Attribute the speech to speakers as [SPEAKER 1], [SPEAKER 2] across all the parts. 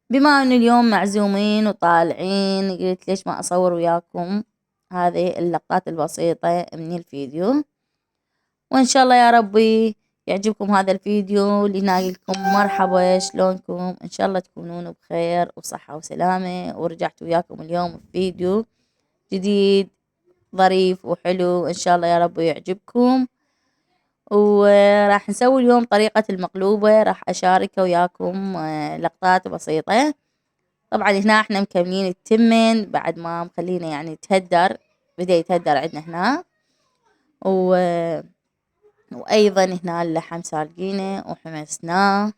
[SPEAKER 1] بما إنه اليوم معزومين وطالعين، قلت ليش ما أصور وياكم هذه اللقطات البسيطة من الفيديو. وإن شاء الله يا ربي يعجبكم هذا الفيديو. لكم مرحبا، شلونكم؟ إن شاء الله تكونون بخير وصحة وسلامة. ورجعت وياكم اليوم بفيديو جديد ظريف وحلو، إن شاء الله يا رب يعجبكم. وراح نسوي اليوم طريقة المقلوبة، راح أشاركها وياكم لقطات بسيطة. طبعا هنا احنا مكملين التمن بعد ما مخلينه يعني يتهدر، بدأ يتهدر عندنا هنا. و... وأيضا هنا اللحم سالقينه وحمسناه.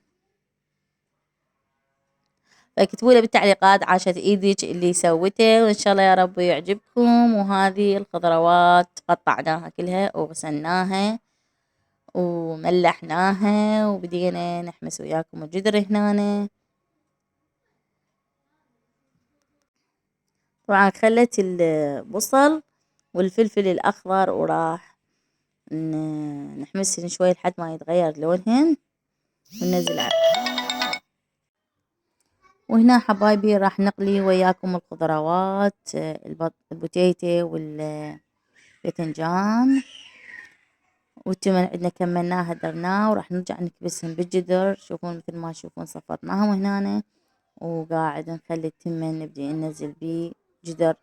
[SPEAKER 1] فاكتبوا لي بالتعليقات عاشت ايدك اللي سوته، وان شاء الله يا رب يعجبكم. وهذه الخضروات قطعناها كلها وغسلناها وملحناها، وبدينا نحمس وياكم الجدر هنا. طبعا خلت البصل والفلفل الأخضر وراح نحمسهن شوي لحد ما يتغير لونهن وننزل وهنا حبايبي راح نقلي وياكم الخضروات، البوتيتي والباذنجان والتمن عندنا كملناه هدرناه، وراح نرجع نكبسهم بالجدر. شوفون مثل ما تشوفون صفطناهم هنا، وقاعد نخلي التمن نبدي ننزل بيه جدر،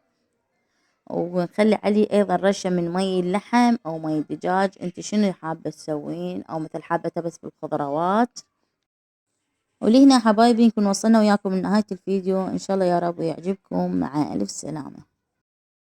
[SPEAKER 1] ونخلي عليه أيضا رشة من مي اللحم أو مي الدجاج، انت شنو حابة تسوين، أو مثل حابة بس بالخضروات. ولهنا حبايبي نكون وصلنا وياكم لنهاية الفيديو. إن شاء الله يا رب يعجبكم. مع ألف سلامة.